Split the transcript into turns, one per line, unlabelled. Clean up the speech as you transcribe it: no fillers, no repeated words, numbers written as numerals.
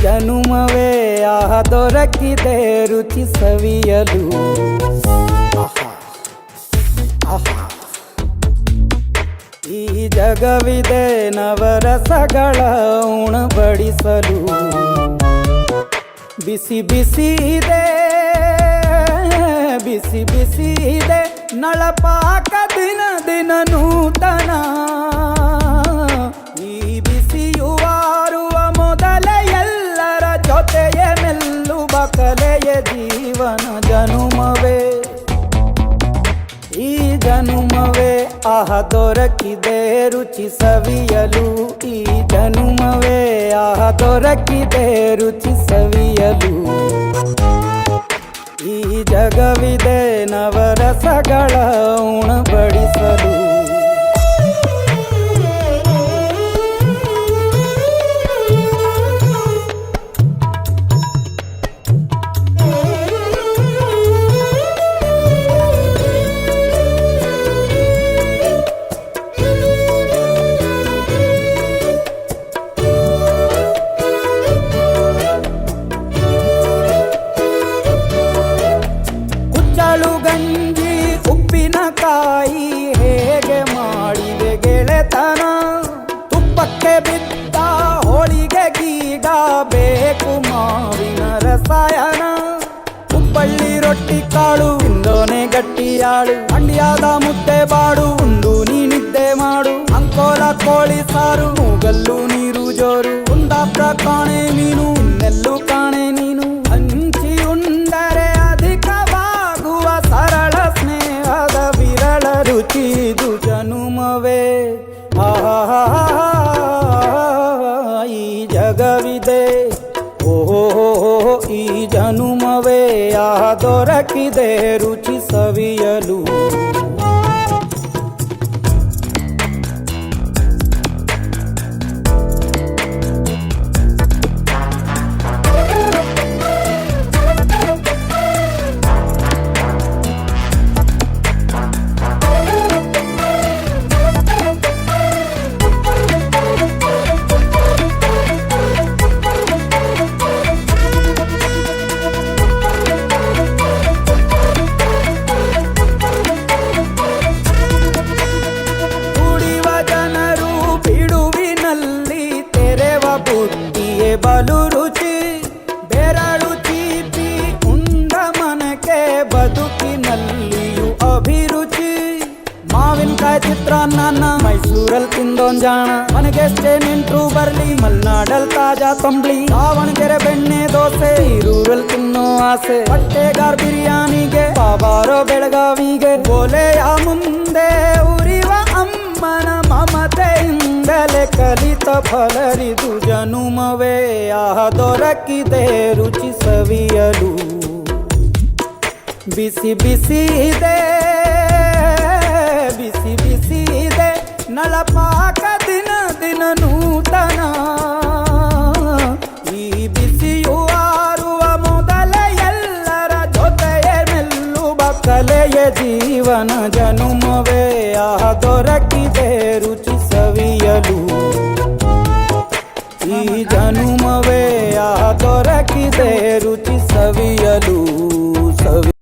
ಜನುಮವೇ ಆಹ ದೊರಕಿದೆ ರುಚಿ ಸವಿಯಲು. ಈ ಜಗವಿದೆ ನವರಸಗಳ ಉಣಬಡಿಸಲು. ಬಿಸಿ ಬಿಸಿ ಇದೆ ಬಿಸಿ ಬಿಸಿ ಇದೆ ನಳಪಾಕ ದಿನ ದಿನ ನೂತನ. ಈ ಬಿಸಿಯುವಾರುವ ಮೊದಲೇ ಎಲ್ಲರ ಜೊತೆಯೇ ಮೆಲ್ಲುವ ಕಲೆಯ ಜೀವನ ಜನುಮವೇ. ಈ ಜನುಮವೇ ಆಹ ದೊರಕಿದೆ ರುಚಿ ಸವಿಯಲು. ಈ ಜನುಮವೇ ಆಹ ದೊರಕಿದೆ ರುಚಿ ಸವಿಯಲು. ಈ ಜಗವಿದೆ ನವರಸಗಳ ಉಣಬಡಿಸಲು. ಗಂಜಿ ಉಪ್ಪಿನಕಾಯಿ ಹೇಗೆ ಮಾಡಿದೆ ಗೆಳೆತನ. ತುಪ್ಪಕ್ಕೆ ಬಿದ್ದ ಹೋಳಿಗೆ ಗೀಗ ಬೇಕು ಮಾವಿನ ರಸಾಯನ. ಹುಬ್ಬಳ್ಳಿ ರೊಟ್ಟಿ ಕಾಳು ಇಂದೋನೆ ಗಟ್ಟಿಯಾಳು. ಮಂಡ್ಯದ ಮುದ್ದೆ ಬಾಡು ಉಂಡು ನೀನಿದ್ದೆ ಮಾಡು. ಅಂಕೋಲ ಕೋಳಿ ಸಾರು ಮೂಗಲ್ಲು ನೀರು ಜೋರು. ಕುಂದಾಪುರ ಕಾಣೆ ಮೀನು ಇನ್ನೆಲ್ಲೂ ಕಾಣೆ ನೀನು. ಹಂಚಿ ಉಂಡರೆ ಅಧಿಕವಾಗುವ ಸರಳ ಸ್ನೇಹದ ವಿರಳ ರುಚಿದು ಜನುಮವೇ. ಈ ಜಗವಿದೆ ಓಹೋ ಈ ಜನುಮವೇ ಆಹ ದೊರಕಿದೆ ರುಚಿ ಸವಿಯಲು. ಬುದ್ಧಿಯೇ ಬಲು ರುಚಿ ಬೆರಳು ಚೀಪಿ ಉಂಡ ಮನಕ್ಕೆ ಬದುಕಿನಲ್ಲಿಯೂ ಅಭಿರುಚಿ. ಮಾವಿನಕಾಯಿ ಚಿತ್ರಾನ್ನ ಮೈಸೂರಲ್ಲಿ ತಿಂದೊಂದ್ ಜಾಣ. ಮನೆಗೆಷ್ಟೇ ನೆಂಟ್ರು ಬರ್ಲಿ ಮಲ್ನಾಡಲ್ ತಾಜಾ ತಂಬ್ಳಿ. ದಾವಣಗೆರೆ ಬೆಣ್ಣೆ ದೋಸೆ ಈರೂರಲ್ಲಿ ತಿನ್ನೋ ಆಸೆ. ಹೊಟ್ಟೆಗಾರ್ ಬಿರಿಯಾನಿಗೆ ಬಾಬಾರೋ ಬೆಳಗಾವಿಗೆ. ಗೋಲೆಯ ಮುಂದೆ ಉರಿವ ಅಮ್ಮನ ಮಮತೆಯಿಂದಲೇ ಕಲಿತ ಫಲರಿದು ಜನುಮವೇ ಆಹ ದೊರಕಿದೆ ರುಚಿ ಸವಿಯಲು. ಬಿಸಿ ಬಿಸಿ ಇದೆ ಬಿಸಿ ಬಿಸಿ ಇದೆ ನಳಪಾಕ ದಿನ ದಿನ ನೂತನ. ಈ ಬಿಸಿಯು ಆರುವ ಮೊದಲೇ ಎಲ್ಲರ ಜೊತೆಯೇ ಮೆಲ್ಲುವ ಕಲೆಯ ಜೀವನ ಜನುಮವೇ ಆಹ ದೊರಕಿದೆ ರುಚಿ ಸವಿಯಲು. ಈ ಜನುಮವೇ ಆಹ ದೊರಕಿದೆ ರುಚಿ ಸವಿಯಲು.